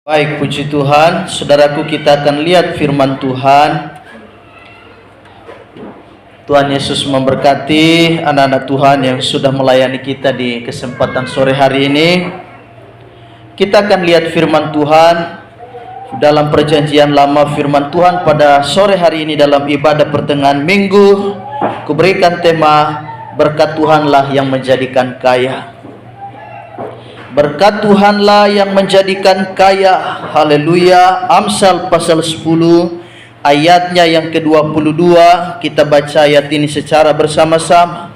Baik, puji Tuhan. Saudaraku, kita akan lihat firman Tuhan. Tuhan Yesus memberkati anak-anak Tuhan yang sudah melayani kita di kesempatan sore hari ini. Kita akan lihat firman Tuhan dalam perjanjian lama. Firman Tuhan pada sore hari ini dalam ibadah pertengahan minggu, kuberikan tema berkat Tuhanlah yang menjadikan kaya. Berkat Tuhanlah yang menjadikan kaya. Haleluya. Amsal pasal 10 ayatnya yang ke-22. Kita baca ayat ini secara bersama-sama.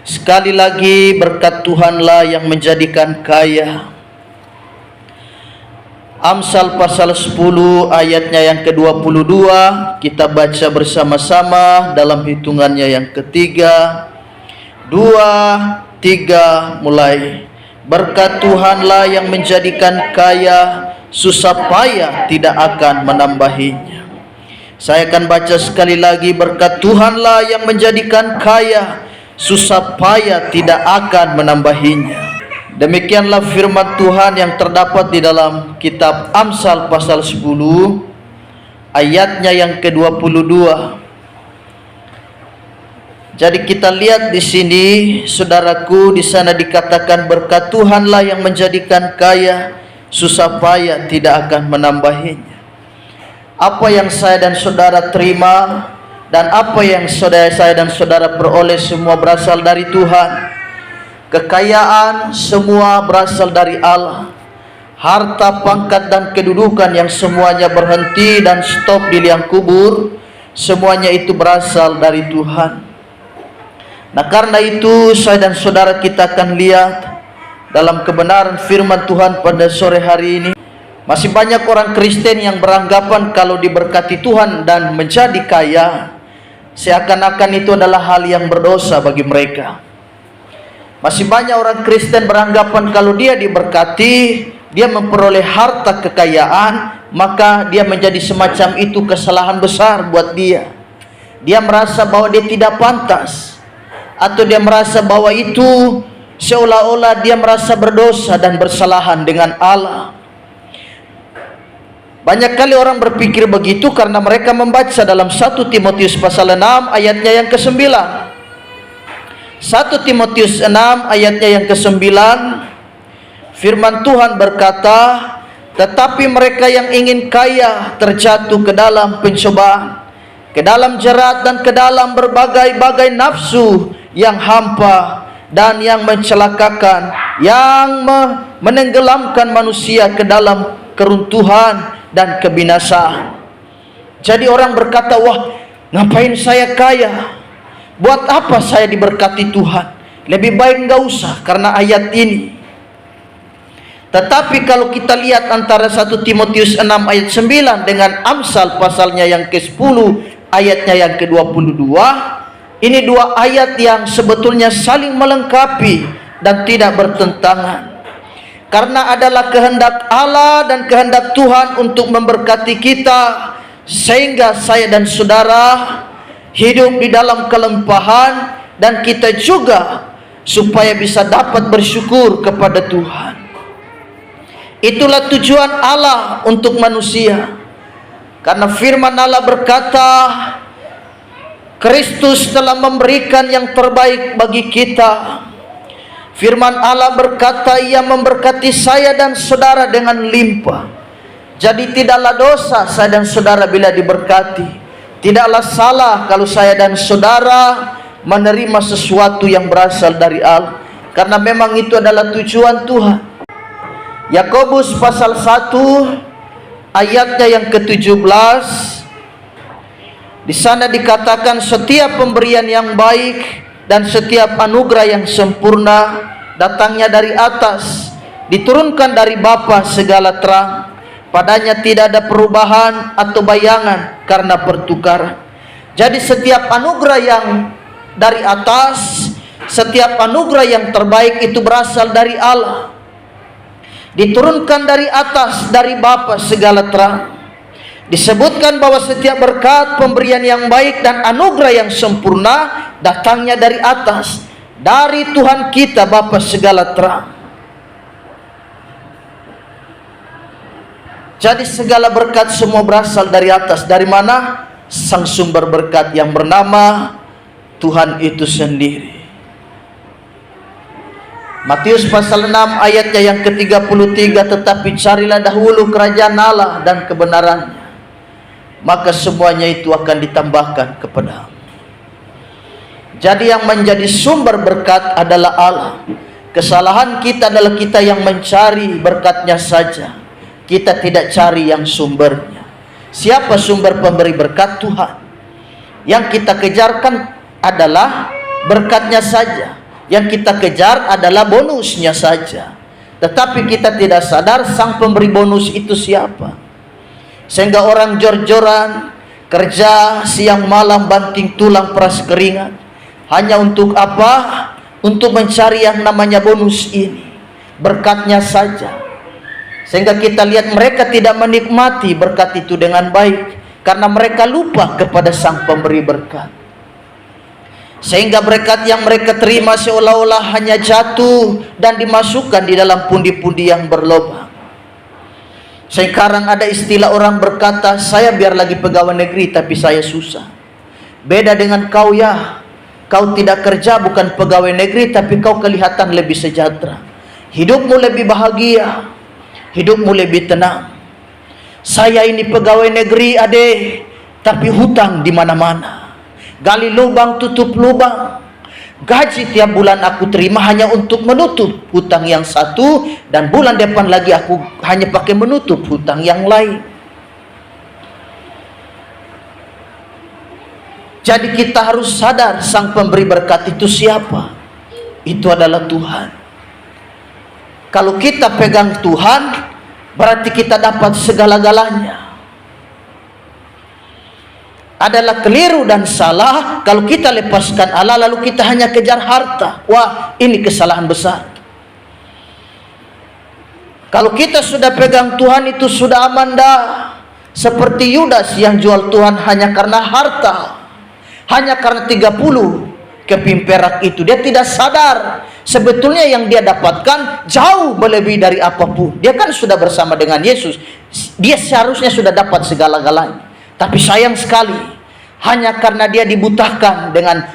Sekali lagi, berkat Tuhanlah yang menjadikan kaya. Amsal pasal 10 ayatnya yang ke-22. Kita baca bersama-sama dalam hitungannya yang ketiga, 2, 3, mulai. Berkat Tuhanlah yang menjadikan kaya, susah payah tidak akan menambahinya. Saya akan baca sekali lagi. Berkat Tuhanlah yang menjadikan kaya, susah payah tidak akan menambahinya. Demikianlah firman Tuhan yang terdapat di dalam kitab Amsal pasal 10 ayatnya yang ke-22. Jadi kita lihat di sini, saudaraku, di sana dikatakan berkat Tuhanlah yang menjadikan kaya, susah payah tidak akan menambahinya. Apa yang saya dan saudara terima dan apa yang saya dan saudara peroleh semua berasal dari Tuhan. Kekayaan semua berasal dari Allah. Harta, pangkat dan kedudukan yang semuanya berhenti dan stop di liang kubur, semuanya itu berasal dari Tuhan. Nah, karena itu saya dan saudara kita akan lihat dalam kebenaran firman Tuhan pada sore hari ini. Masih banyak orang Kristen yang beranggapan kalau diberkati Tuhan dan menjadi kaya, seakan-akan itu adalah hal yang berdosa bagi mereka. Masih banyak orang Kristen beranggapan kalau dia diberkati, dia memperoleh harta kekayaan, maka dia menjadi semacam itu kesalahan besar buat dia. Dia merasa bahwa dia tidak pantas, atau dia merasa bahwa itu seolah-olah dia merasa berdosa dan bersalahan dengan Allah. Banyak kali orang berpikir begitu karena mereka membaca dalam 1 Timotius pasal 6 ayatnya yang ke-9. 1 Timotius 6 ayatnya yang ke-9, firman Tuhan berkata, tetapi mereka yang ingin kaya terjatuh ke dalam pencobaan, ke dalam jerat dan ke dalam berbagai-bagai nafsu yang hampa dan yang mencelakakan, yang menenggelamkan manusia ke dalam keruntuhan dan kebinasaan. Jadi orang berkata, wah, ngapain saya kaya? Buat apa saya diberkati Tuhan? Lebih baik nggak usah karena ayat ini. Tetapi kalau kita lihat antara 1 Timotius 6 ayat 9 dengan Amsal pasalnya yang ke-10 ayatnya yang ke-22, ini dua ayat yang sebetulnya saling melengkapi dan tidak bertentangan. Karena adalah kehendak Allah dan kehendak Tuhan untuk memberkati kita, sehingga saya dan saudara hidup di dalam kelimpahan, dan kita juga supaya bisa dapat bersyukur kepada Tuhan. Itulah tujuan Allah untuk manusia. Karena firman Allah berkata, Kristus telah memberikan yang terbaik bagi kita. Firman Allah berkata, Ia memberkati saya dan saudara dengan limpah. Jadi tidaklah dosa saya dan saudara bila diberkati. Tidaklah salah kalau saya dan saudara menerima sesuatu yang berasal dari Allah, karena memang itu adalah tujuan Tuhan. Yakobus pasal 1 ayatnya yang ke-17, di sana dikatakan setiap pemberian yang baik dan setiap anugerah yang sempurna datangnya dari atas, diturunkan dari Bapa segala terang. Padanya tidak ada perubahan atau bayangan karena pertukaran. Jadi setiap anugerah yang dari atas, setiap anugerah yang terbaik itu berasal dari Allah, diturunkan dari atas, dari Bapa segala terang. Disebutkan bahwa setiap berkat, pemberian yang baik dan anugerah yang sempurna datangnya dari atas, dari Tuhan kita Bapa segala terang. Jadi segala berkat semua berasal dari atas. Dari mana? Sang sumber berkat yang bernama Tuhan itu sendiri. Matius pasal 6 ayatnya yang ke-33, tetapi carilah dahulu kerajaan Allah dan kebenarannya, maka semuanya itu akan ditambahkan kepadamu. Jadi yang menjadi sumber berkat adalah Allah. Kesalahan kita adalah kita yang mencari berkatnya saja. Kita tidak cari yang sumbernya. Siapa sumber pemberi berkat? Tuhan. Yang kita kejarkan adalah berkatnya saja. Yang kita kejar adalah bonusnya saja. Tetapi kita tidak sadar sang pemberi bonus itu siapa. Sehingga orang jor-joran, kerja siang malam, banting tulang peras keringat. Hanya untuk apa? Untuk mencari yang namanya bonus ini. Berkatnya saja. Sehingga kita lihat mereka tidak menikmati berkat itu dengan baik. Karena mereka lupa kepada sang pemberi berkat. Sehingga berkat yang mereka terima seolah-olah hanya jatuh dan dimasukkan di dalam pundi-pundi yang berlobang. Sekarang ada istilah orang berkata, saya biar lagi pegawai negeri tapi saya susah. Beda dengan kau ya. Kau tidak kerja bukan pegawai negeri tapi kau kelihatan lebih sejahtera. Hidupmu lebih bahagia. Hidupmu lebih tenang. Saya ini pegawai negeri adek, tapi hutang di mana-mana. Gali lubang tutup lubang. Gaji tiap bulan aku terima hanya untuk menutup hutang yang satu, dan bulan depan lagi aku hanya pakai menutup hutang yang lain. Jadi kita harus sadar sang pemberi berkat itu siapa. Itu adalah Tuhan. Kalau kita pegang Tuhan, berarti kita dapat segala-galanya. Adalah keliru dan salah kalau kita lepaskan Allah lalu kita hanya kejar harta. Wah, ini kesalahan besar. Kalau kita sudah pegang Tuhan itu sudah aman dah. Seperti Yudas yang jual Tuhan hanya karena harta. Hanya karena 30 keping perak itu. Dia tidak sadar sebetulnya yang dia dapatkan jauh melebihi dari apapun. Dia kan sudah bersama dengan Yesus. Dia seharusnya sudah dapat segala-galanya. Tapi sayang sekali, hanya karena dia dibutakan dengan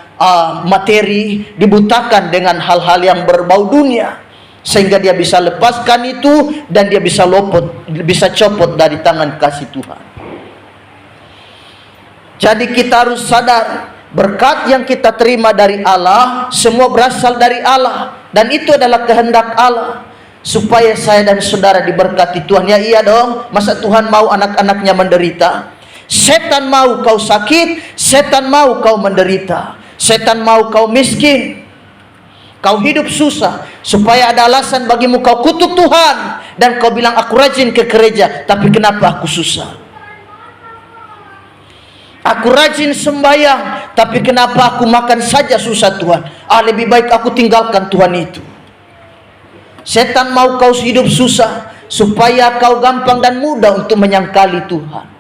materi, dibutakan dengan hal-hal yang berbau dunia, sehingga dia bisa lepaskan itu dan dia bisa copot dari tangan kasih Tuhan. Jadi kita harus sadar, berkat yang kita terima dari Allah, semua berasal dari Allah. Dan itu adalah kehendak Allah, supaya saya dan saudara diberkati Tuhan. Ya iya dong, masa Tuhan mau anak-anaknya menderita? Setan mau kau sakit, setan mau kau menderita, setan mau kau miskin, kau hidup susah, supaya ada alasan bagimu kau kutuk Tuhan. Dan kau bilang aku rajin ke gereja, tapi kenapa aku susah? Aku rajin sembahyang, tapi kenapa aku makan saja susah Tuhan? Lebih baik aku tinggalkan Tuhan itu. Setan mau kau hidup susah, supaya kau gampang dan mudah untuk menyangkali Tuhan.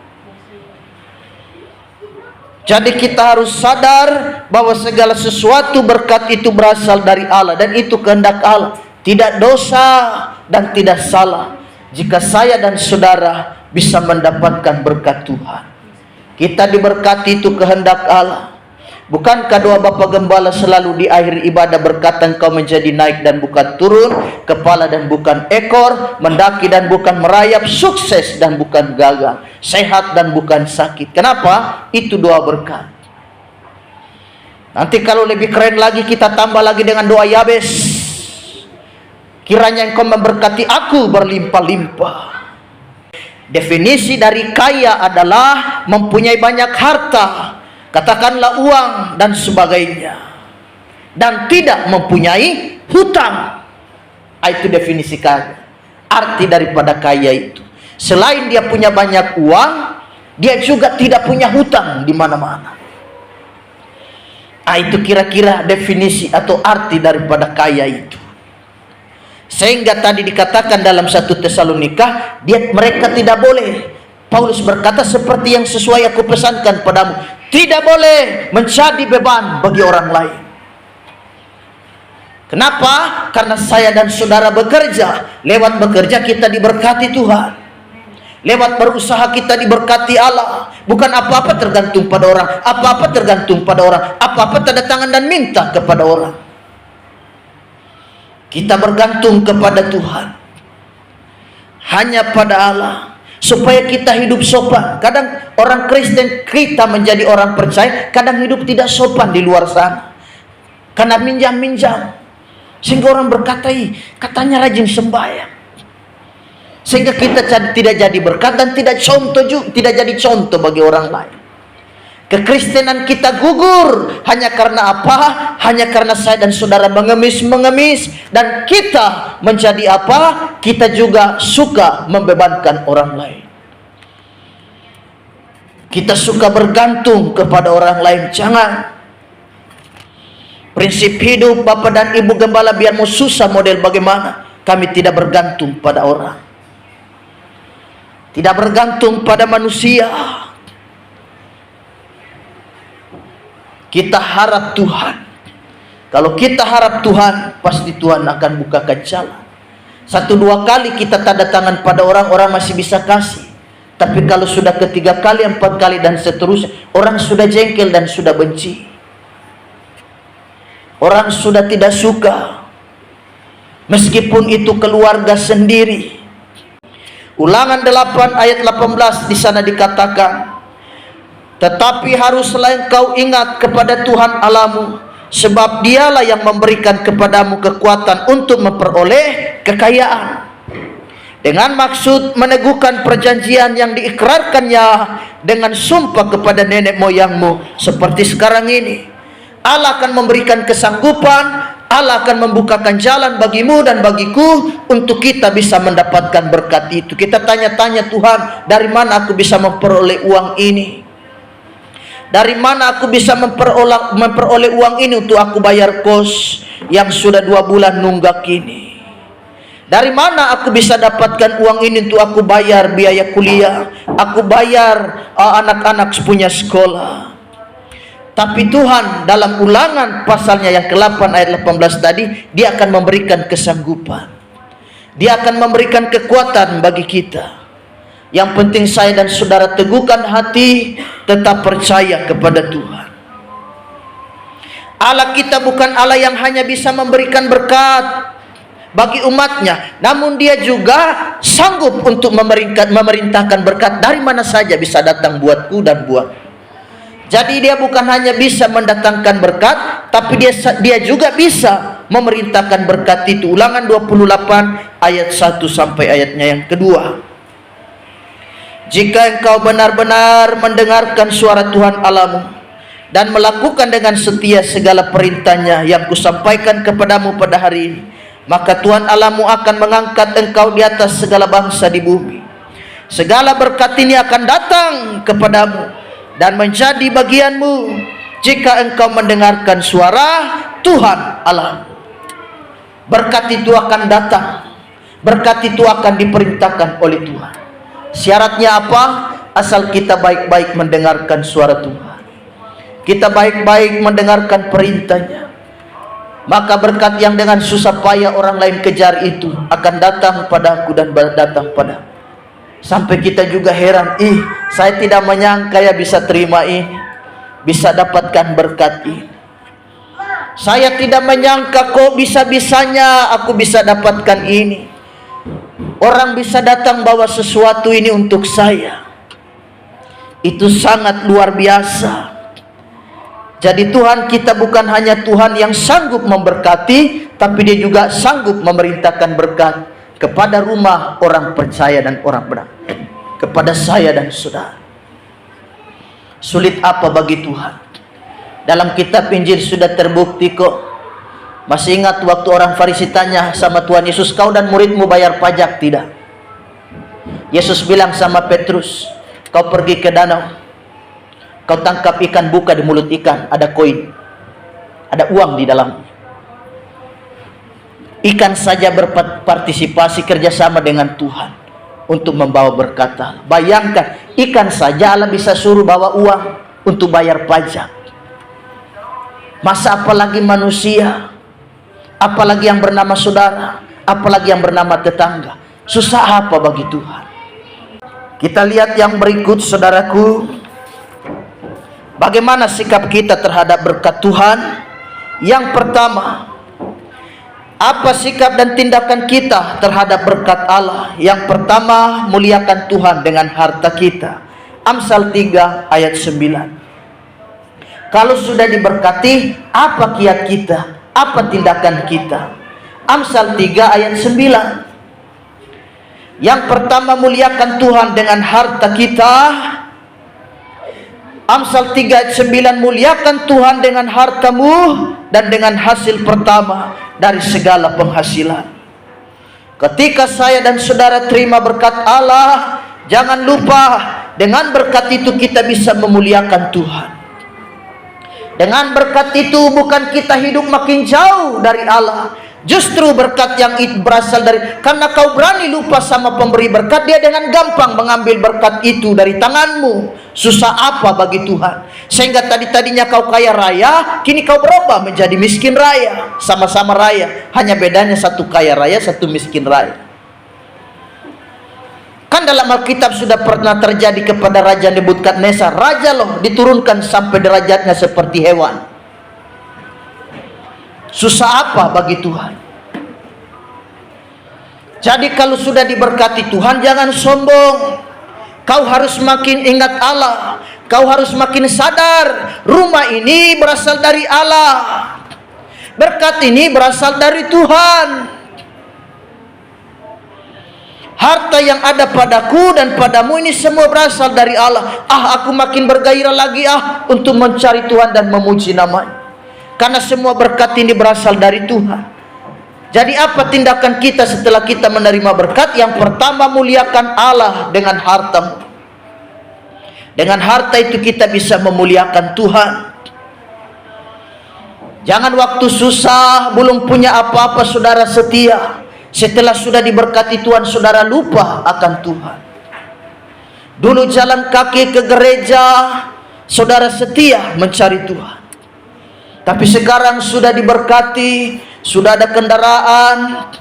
Jadi kita harus sadar bahwa segala sesuatu berkat itu berasal dari Allah. Dan itu kehendak Allah. Tidak dosa dan tidak salah jika saya dan saudara bisa mendapatkan berkat Tuhan. Kita diberkati itu kehendak Allah. Bukankah doa Bapa Gembala selalu di akhir ibadah berkata, engkau menjadi naik dan bukan turun, kepala dan bukan ekor, mendaki dan bukan merayap, sukses dan bukan gagal, sehat dan bukan sakit. Kenapa? Itu doa berkat. Nanti kalau lebih keren lagi kita tambah lagi dengan doa Yabes. Kiranya engkau memberkati aku berlimpah-limpah. Definisi dari kaya adalah mempunyai banyak harta, katakanlah uang dan sebagainya, dan tidak mempunyai hutang. Itu definisi kaya. Arti daripada kaya itu, selain dia punya banyak uang, dia juga tidak punya hutang di mana-mana. Itu kira-kira definisi atau arti daripada kaya itu. Sehingga tadi dikatakan dalam 1 Tesalonika, mereka tidak boleh. Paulus berkata, seperti yang sesuai aku pesankan padamu, tidak boleh menjadi beban bagi orang lain. Kenapa? Karena saya dan saudara bekerja. Lewat bekerja kita diberkati Tuhan. Lewat berusaha kita diberkati Allah. Bukan apa-apa tergantung pada orang, apa-apa tergantung pada orang, apa-apa tanda tangan dan minta kepada orang. Kita bergantung kepada Tuhan, hanya pada Allah, supaya kita hidup sopan. Kadang orang Kristen kita menjadi orang percaya, kadang hidup tidak sopan di luar sana, karena minjam-minjam, sehingga orang berkata, katanya rajin sembahyang, sehingga kita tidak jadi berkat dan tidak jadi contoh bagi orang lain. Kekristenan kita gugur hanya karena apa? Hanya karena saya dan saudara mengemis, dan kita menjadi apa? Kita juga suka membebankan orang lain. Kita suka bergantung kepada orang lain. Jangan. Prinsip hidup Bapak dan Ibu Gembala, biar mau susah model bagaimana, kami tidak bergantung pada orang, tidak bergantung pada manusia. Kita harap Tuhan. Kalau kita harap Tuhan, pasti Tuhan akan bukakan jalan. 1-2 kali kita tanda tangan pada orang, orang masih bisa kasih. Tapi kalau sudah 3 kali, 4 kali dan seterusnya, orang sudah jengkel dan sudah benci. Orang sudah tidak suka. Meskipun itu keluarga sendiri. Ulangan 8 ayat 18 di sana dikatakan, tetapi haruslah engkau ingat kepada Tuhan Allahmu, sebab Dialah yang memberikan kepadamu kekuatan untuk memperoleh kekayaan, dengan maksud meneguhkan perjanjian yang diikrarkannya dengan sumpah kepada nenek moyangmu, seperti sekarang ini. Allah akan memberikan kesanggupan, Allah akan membukakan jalan bagimu dan bagiku untuk kita bisa mendapatkan berkat itu. Kita tanya-tanya, Tuhan, dari mana aku bisa memperoleh uang ini? Dari mana aku bisa memperoleh uang ini untuk aku bayar kos yang sudah 2 bulan nunggak ini? Dari mana aku bisa dapatkan uang ini untuk aku bayar biaya kuliah, aku bayar anak-anak punya sekolah? Tapi Tuhan dalam Ulangan pasalnya yang ke-8 ayat 18 tadi, Dia akan memberikan kesanggupan, Dia akan memberikan kekuatan bagi kita. Yang penting saya dan saudara teguhkan hati, tetap percaya kepada Tuhan. Allah kita bukan Allah yang hanya bisa memberikan berkat bagi umatnya, namun Dia juga sanggup untuk memerintahkan berkat dari mana saja bisa datang buatku dan buat. Jadi Dia bukan hanya bisa mendatangkan berkat, tapi dia juga bisa memerintahkan berkat itu. Ulangan 28 ayat 1 sampai ayatnya yang kedua. Jika engkau benar-benar mendengarkan suara Tuhan Allahmu dan melakukan dengan setia segala perintahnya yang kusampaikan kepadamu pada hari ini, maka Tuhan Allahmu akan mengangkat engkau di atas segala bangsa di bumi. Segala berkat ini akan datang kepadamu dan menjadi bagianmu jika engkau mendengarkan suara Tuhan Allahmu. Berkat itu akan datang, berkat itu akan diperintahkan oleh Tuhan. Syaratnya apa? Asal kita baik-baik mendengarkan suara Tuhan, kita baik-baik mendengarkan perintahnya, maka berkat yang dengan susah payah orang lain kejar itu akan datang padaku dan datang padamu. Sampai kita juga heran, saya tidak menyangka ya bisa terima ini, bisa dapatkan berkat ini. Saya tidak menyangka kok bisa-bisanya aku bisa dapatkan ini. Orang bisa datang bawa sesuatu ini untuk saya. Itu sangat luar biasa. Jadi Tuhan kita bukan hanya Tuhan yang sanggup memberkati, tapi Dia juga sanggup memerintahkan berkat kepada rumah orang percaya dan orang benar, kepada saya dan saudara. Sulit apa bagi Tuhan? Dalam kitab Injil sudah terbukti kok. Masih ingat waktu orang Farisi tanya sama Tuhan Yesus, kau dan muridmu bayar pajak tidak? Yesus bilang sama Petrus, kau pergi ke danau, kau tangkap ikan, buka di mulut ikan, ada koin, ada uang di dalam. Ikan saja berpartisipasi kerjasama dengan Tuhan untuk membawa berkat Allah. Bayangkan, ikan saja Allah bisa suruh bawa uang untuk bayar pajak. Masa apalagi manusia? Apalagi yang bernama saudara, apalagi yang bernama tetangga. Susah apa bagi Tuhan? Kita lihat yang berikut, saudaraku. Bagaimana sikap kita terhadap berkat Tuhan? Yang pertama, apa sikap dan tindakan kita terhadap berkat Allah? Yang pertama, muliakan Tuhan dengan harta kita. Amsal 3 ayat 9. Kalau sudah diberkati, apa kiat kita? Apa tindakan kita? Amsal 3 ayat 9. Yang pertama, muliakan Tuhan dengan harta kita. Amsal 3 ayat 9, muliakan Tuhan dengan hartamu dan dengan hasil pertama dari segala penghasilan. Ketika saya dan saudara terima berkat Allah, jangan lupa dengan berkat itu kita bisa memuliakan Tuhan. Dengan berkat itu bukan kita hidup makin jauh dari Allah. Justru berkat yang itu berasal dari, karena kau berani lupa sama pemberi berkat, dia dengan gampang mengambil berkat itu dari tanganmu. Susah apa bagi Tuhan? Sehingga tadinya kau kaya raya, kini kau berubah menjadi miskin raya. Sama-sama raya, hanya bedanya satu kaya raya, satu miskin raya. Kan dalam Alkitab sudah pernah terjadi kepada Raja Nebukadnezar. Raja loh, diturunkan sampai derajatnya seperti hewan. Susah apa bagi Tuhan? Jadi kalau sudah diberkati Tuhan, jangan sombong. Kau harus makin ingat Allah. Kau harus makin sadar, rumah ini berasal dari Allah. Berkat ini berasal dari Tuhan. Harta yang ada padaku dan padamu ini semua berasal dari Allah. Aku makin bergairah lagi untuk mencari Tuhan dan memuji namanya. Karena semua berkat ini berasal dari Tuhan. Jadi apa tindakan kita setelah kita menerima berkat? Yang pertama, muliakan Allah dengan hartamu. Dengan harta itu kita bisa memuliakan Tuhan. Jangan waktu susah, belum punya apa-apa, saudara setia. Setelah sudah diberkati Tuhan, saudara lupa akan Tuhan. Dulu jalan kaki ke gereja, saudara setia mencari Tuhan. Tapi sekarang sudah diberkati, sudah ada kendaraan,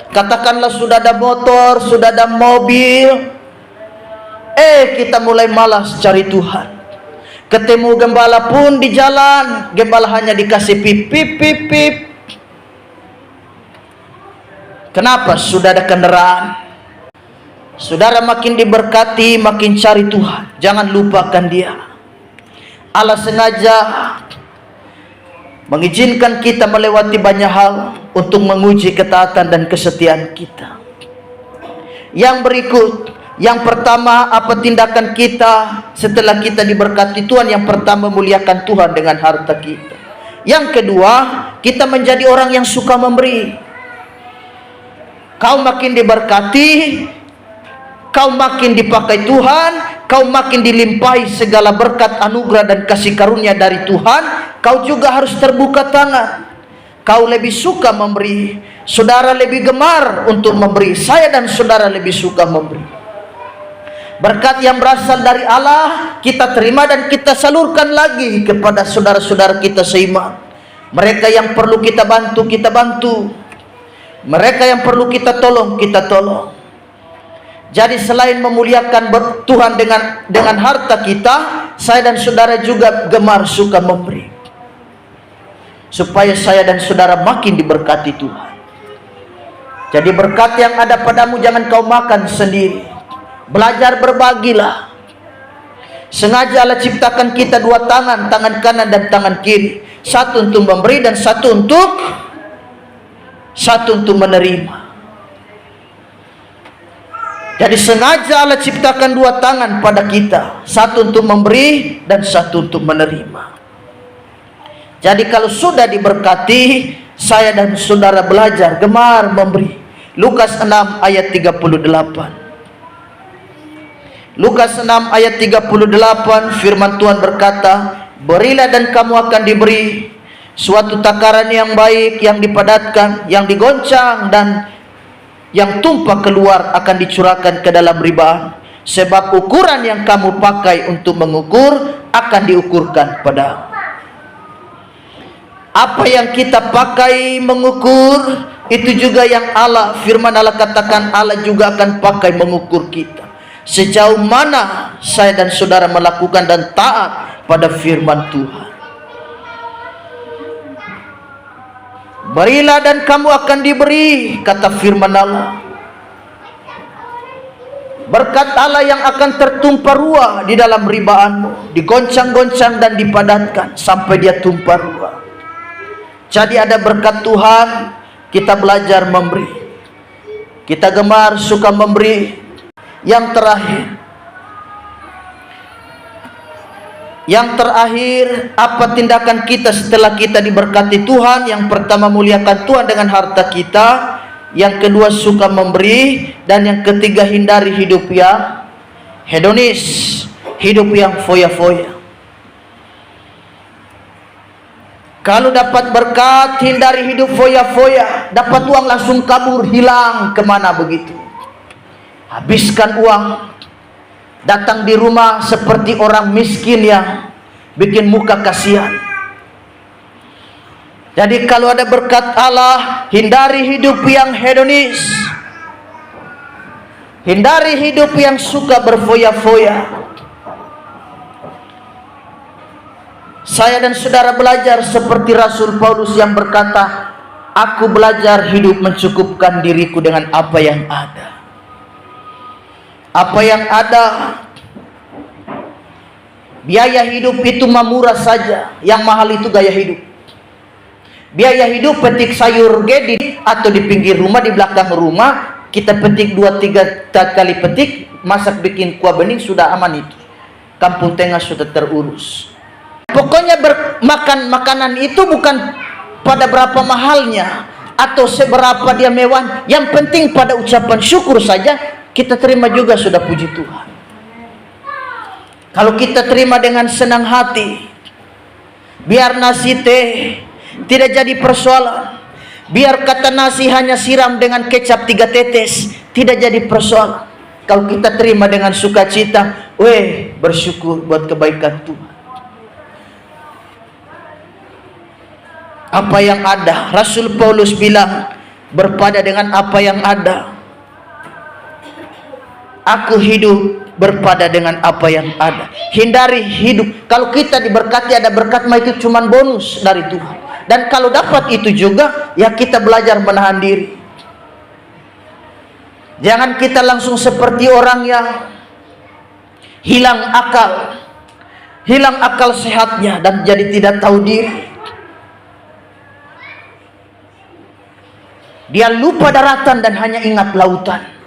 katakanlah sudah ada motor, sudah ada mobil, kita mulai malas cari Tuhan. Ketemu gembala pun di jalan, gembala hanya dikasih pip pip pip pip. Kenapa? Sudah ada kendaraan. Saudara makin diberkati, makin cari Tuhan. Jangan lupakan Dia. Allah sengaja mengizinkan kita melewati banyak hal untuk menguji ketaatan dan kesetiaan kita. Yang berikut, yang pertama, apa tindakan kita setelah kita diberkati Tuhan? Yang pertama, muliakan Tuhan dengan harta kita. Yang kedua, kita menjadi orang yang suka memberi. Kau makin diberkati, kau makin dipakai Tuhan, kau makin dilimpahi segala berkat, anugerah dan kasih karunia dari Tuhan. Kau juga harus terbuka tangan. Kau lebih suka memberi. Saudara lebih gemar untuk memberi. Saya dan saudara lebih suka memberi. Berkat yang berasal dari Allah kita terima dan kita salurkan lagi kepada saudara-saudara kita seiman. Mereka yang perlu kita bantu, kita bantu. Mereka yang perlu kita tolong, kita tolong. Jadi selain memuliakan Tuhan dengan harta kita, saya dan saudara juga gemar suka memberi. Supaya saya dan saudara makin diberkati Tuhan. Jadi berkat yang ada padamu jangan kau makan sendiri. Belajar berbagilah. Sengaja Allah ciptakan kita dua tangan, tangan kanan dan tangan kiri. Satu untuk memberi dan satu untuk menerima. Jadi sengaja Allah ciptakan dua tangan pada kita. Satu untuk memberi dan satu untuk menerima. Jadi kalau sudah diberkati, saya dan saudara belajar gemar memberi. Lukas 6 ayat 38. Lukas 6 ayat 38, firman Tuhan berkata, berilah dan kamu akan diberi. Suatu takaran yang baik, yang dipadatkan, yang digoncang dan yang tumpah keluar akan dicurahkan ke dalam ribaan. Sebab ukuran yang kamu pakai untuk mengukur akan diukurkan padamu. Apa yang kita pakai mengukur, itu juga yang Allah, firman Allah katakan Allah juga akan pakai mengukur kita. sejauh mana saya dan saudara melakukan dan taat pada firman Tuhan. Berilah dan kamu akan diberi, kata firman Allah. Berkat Allah yang akan tertumpah ruah di dalam ribaanmu, digoncang-goncang dan dipadatkan sampai dia tumpah ruah. Jadi ada berkat Tuhan, kita belajar memberi. Kita gemar suka memberi. Yang terakhir, apa tindakan kita setelah kita diberkati Tuhan? Yang pertama, muliakan Tuhan dengan harta kita. Yang kedua, suka memberi. Dan yang ketiga, hindari hidup yang hedonis, hidup yang foya-foya. Kalau dapat berkat, hindari hidup foya-foya. Dapat uang langsung kabur, hilang kemana begitu. Habiskan uang. Datang di rumah seperti orang miskin yang bikin muka kasihan. Jadi kalau ada berkat Allah, hindari hidup yang hedonis. Hindari hidup yang suka berfoya-foya. Saya dan saudara belajar seperti Rasul Paulus yang berkata, aku belajar hidup mencukupkan diriku dengan apa yang ada. Apa yang ada, biaya hidup itu murah saja. Yang mahal itu gaya hidup. Biaya hidup petik sayur gedi atau di pinggir rumah, di belakang rumah, kita petik 2-3 kali petik, masak bikin kuah bening, sudah aman itu. Kampung tengah sudah terurus. Pokoknya makan makanan itu bukan pada berapa mahalnya atau seberapa dia mewah. Yang penting pada ucapan syukur saja kita terima juga sudah, puji Tuhan. Kalau kita terima dengan senang hati, biar nasi teh tidak jadi persoalan. Biar kata nasi hanya siram dengan kecap 3 tetes, tidak jadi persoalan. Kalau kita terima dengan sukacita, bersyukur buat kebaikan Tuhan. Apa yang ada, Rasul Paulus bilang, berpada dengan apa yang ada. Aku hidup berpada dengan apa yang ada. Hindari hidup. Kalau kita diberkati ada berkat, mah itu cuma bonus dari Tuhan. Dan kalau dapat itu juga, ya kita belajar menahan diri. Jangan kita langsung seperti orang yang hilang akal sehatnya dan jadi tidak tahu diri. Dia lupa daratan dan hanya ingat lautan.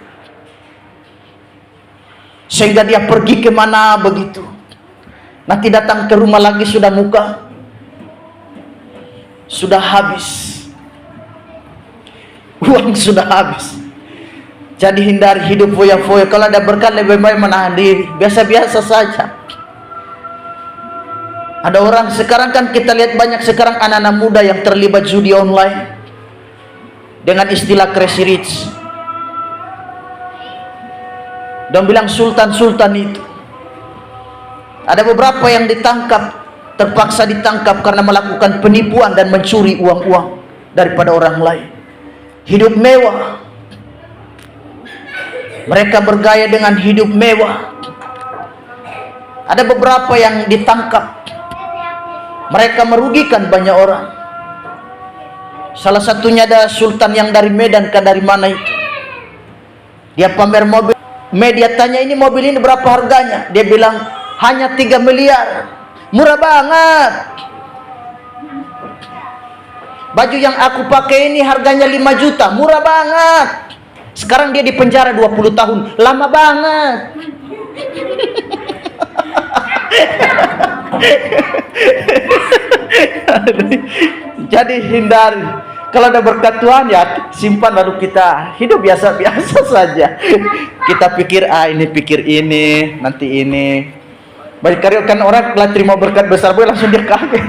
Sehingga dia pergi kemana begitu. Nanti datang ke rumah lagi sudah muka sudah habis. Uang sudah habis. Jadi hindari hidup foya-foya. Kalau ada berkat lebih baik menahan diri. Biasa-biasa saja. Ada orang sekarang kan kita lihat banyak sekarang anak-anak muda yang terlibat judi online. Dengan istilah crazy rich. Dan bilang sultan-sultan itu. Ada beberapa yang ditangkap, terpaksa ditangkap karena melakukan penipuan dan mencuri uang-uang daripada orang lain. Hidup mewah. Mereka bergaya dengan hidup mewah. Ada beberapa yang ditangkap. Mereka merugikan banyak orang. Salah satunya ada sultan yang dari Medan ke dari mana itu. Dia pamer mobil. Media tanya, ini mobil ini berapa harganya? Dia bilang hanya 3 miliar. Murah banget. Baju yang aku pakai ini harganya 5 juta. Murah banget. Sekarang dia di penjara 20 tahun. Lama banget. Jadi hindari. Kalau ada berkat Tuhan ya simpan, lalu kita hidup biasa-biasa saja. Kita pikir ini, nanti ini. Banyak kali kan orang telah terima berkat besar, langsung dia kaget.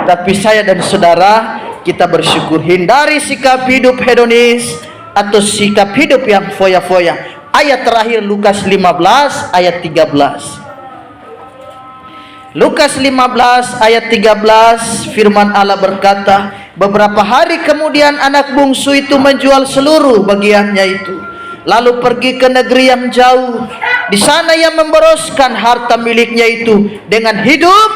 Tapi saya dan saudara, kita bersyukur. Hindari sikap hidup hedonis atau sikap hidup yang foya-foya. Ayat terakhir Lukas 15 ayat 13. Lukas 15 ayat 13, firman Allah berkata, beberapa hari kemudian anak bungsu itu menjual seluruh bagiannya itu, lalu pergi ke negeri yang jauh. Di sana ia memboroskan harta miliknya itu dengan hidup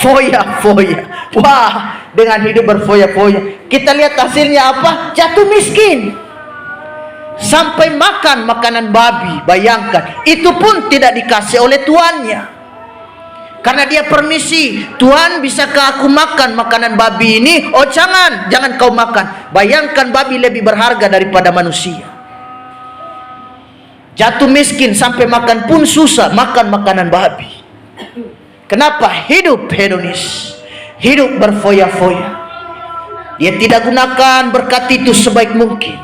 foya-foya. Wah, dengan hidup berfoya-foya. Kita lihat hasilnya apa? Jatuh miskin. Sampai makan makanan babi. Bayangkan, itu pun tidak dikasih oleh tuannya. Karena dia permisi, Tuhan, bisakah aku makan makanan babi ini? Oh jangan kau makan. Bayangkan, babi lebih berharga daripada manusia. Jatuh miskin sampai makan pun susah, makan makanan babi. Kenapa? Hidup hedonis, hidup berfoya-foya. Dia tidak gunakan berkat itu sebaik mungkin.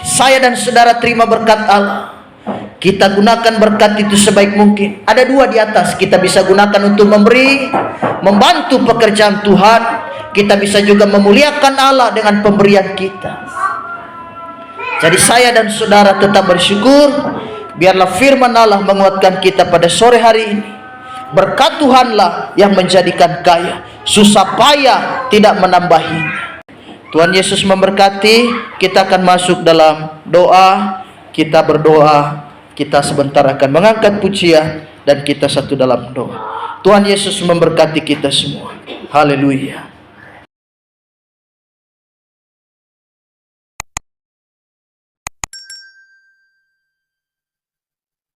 Saya dan saudara terima berkat Allah, kita gunakan berkat itu sebaik mungkin. Ada dua di atas, kita bisa gunakan untuk memberi, membantu pekerjaan Tuhan. Kita bisa juga memuliakan Allah dengan pemberian kita. Jadi saya dan saudara tetap bersyukur. Biarlah firman Allah menguatkan kita pada sore hari ini. Berkat Tuhanlah yang menjadikan kaya, susah payah tidak menambahinya. Tuhan Yesus memberkati. Kita akan masuk dalam doa. Kita berdoa. Kita sebentar akan mengangkat pujian dan kita satu dalam doa. Tuhan Yesus memberkati kita semua. Haleluya.